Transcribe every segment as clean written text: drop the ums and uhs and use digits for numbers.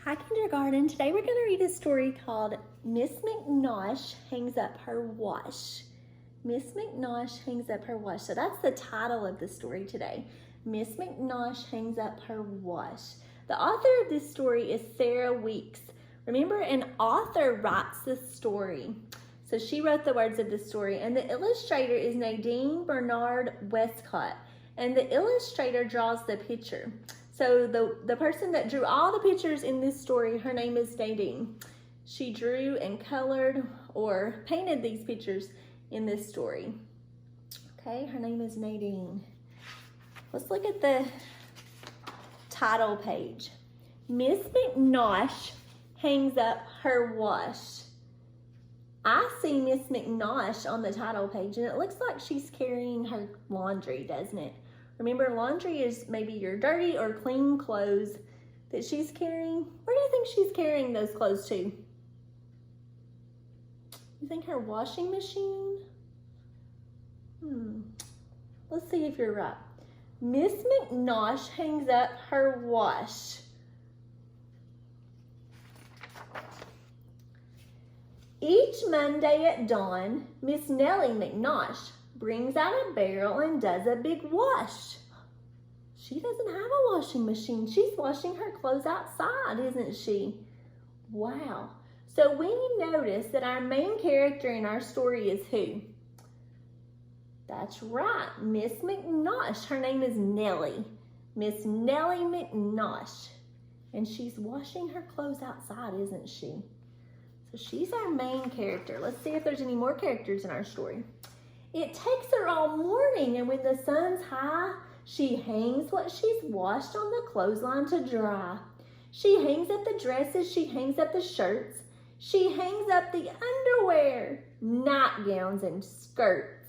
Hi kindergarten, today we're going to read a story called Miss McNosh Hangs Up Her Wash. Miss McNosh Hangs Up Her Wash. So that's the title of the story today. Miss McNosh Hangs Up Her Wash. The author of this story is Sarah Weeks. Remember, an author writes the story. So she wrote the words of the story, and the illustrator is Nadine Bernard Westcott, and the illustrator draws the picture. So the person that drew all the pictures in this story, her name is Nadine. She drew and colored or painted these pictures in this story. Okay, her name is Nadine. Let's look at the title page. Miss McNosh hangs up her wash. I see Miss McNosh on the title page, and it looks like she's carrying her laundry, doesn't it? Remember, laundry is maybe your dirty or clean clothes that she's carrying. Where do you think she's carrying those clothes to? You think her washing machine? Let's see if you're right. Miss McNosh hangs up her wash. Each Monday at dawn, Miss Nellie McNosh brings out a barrel and does a big wash. She doesn't have a washing machine. She's washing her clothes outside, isn't she? Wow. So we notice that our main character in our story is who? That's right, Miss McNosh. Her name is Nellie. Miss Nellie McNosh. And she's washing her clothes outside, isn't she? So she's our main character. Let's see if there's any more characters in our story. It takes her all morning, and when the sun's high, she hangs what she's washed on the clothesline to dry. She hangs up the dresses, she hangs up the shirts, she hangs up the underwear, nightgowns, and skirts.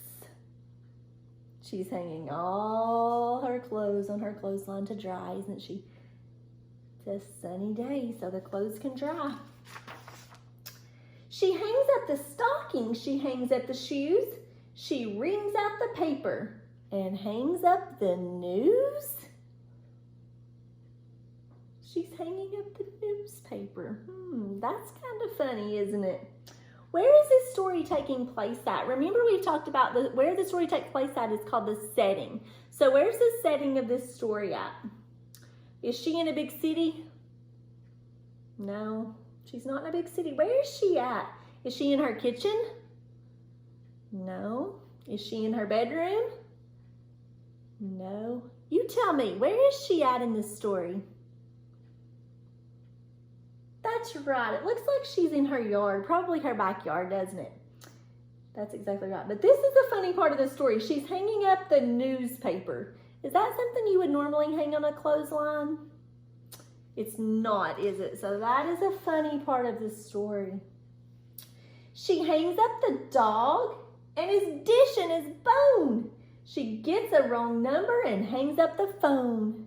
She's hanging all her clothes on her clothesline to dry, isn't she? It's a sunny day, so the clothes can dry. She hangs up the stockings, she hangs up the shoes, she wrings out the paper and hangs up the news. She's hanging up the newspaper. That's kind of funny, isn't it? Where is this story taking place at? Remember, we talked about where the story takes place at is called the setting. So where's the setting of this story at? Is she in a big city? No, she's not in a big city. Where is she at? Is she in her kitchen? No. Is she in her bedroom? No. You tell me, where is she at in this story? That's right. It looks like she's in her yard, probably her backyard, doesn't it? That's exactly right. But this is the funny part of the story. She's hanging up the newspaper. Is that something you would normally hang on a clothesline? It's not, is it? So that is a funny part of the story. She hangs up the dog and is dishing his bone. She gets a wrong number and hangs up the phone.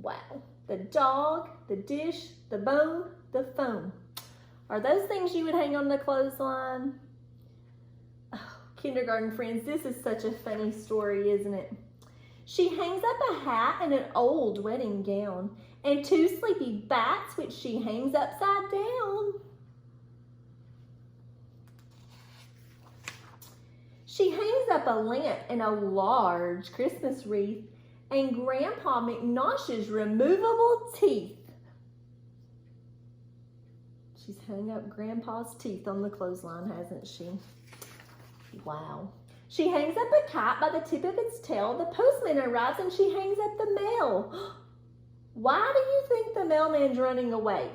Wow. The dog, the dish, the bone, the phone. Are those things you would hang on the clothesline? Oh, kindergarten friends, this is such a funny story, isn't it? She hangs up a hat and an old wedding gown and two sleepy bats, which she hangs upside down. She hangs up a lamp and a large Christmas wreath and Grandpa McNosh's removable teeth. She's hung up Grandpa's teeth on the clothesline, hasn't she? Wow. She hangs up a kite by the tip of its tail. The postman arrives and she hangs up the mail. Why do you think the mailman's running away?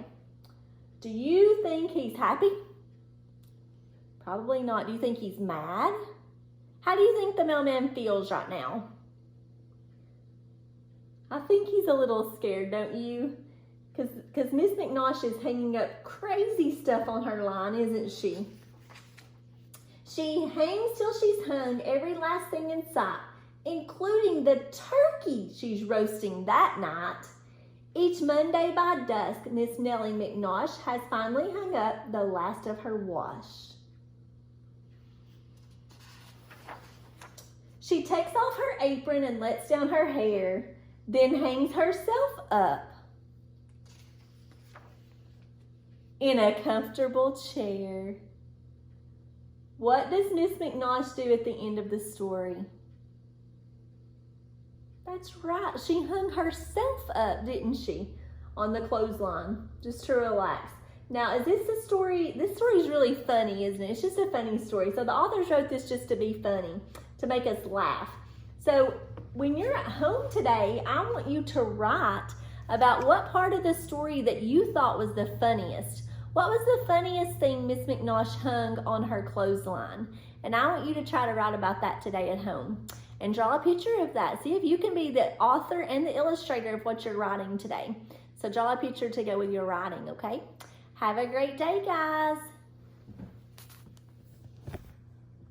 Do you think he's happy? Probably not. Do you think he's mad? How do you think the mailman feels right now? I think he's a little scared, don't you? Because Miss McNosh is hanging up crazy stuff on her line, isn't she? She hangs till she's hung every last thing in sight, including the turkey she's roasting that night. Each Monday by dusk, Miss Nellie McNosh has finally hung up the last of her wash. She takes off her apron and lets down her hair, then hangs herself up. In a comfortable chair. What does Miss McNosh do at the end of the story? That's right. She hung herself up, didn't she? On the clothesline, just to relax. Now, is this a story? This story is really funny, isn't it? It's just a funny story. So the authors wrote this just to be funny, to make us laugh. So when you're at home today, I want you to write about what part of the story that you thought was the funniest. What was the funniest thing Miss McNosh hung on her clothesline? And I want you to try to write about that today at home. And draw a picture of that. See if you can be the author and the illustrator of what you're writing today. So draw a picture to go with your writing, okay? Have a great day, guys.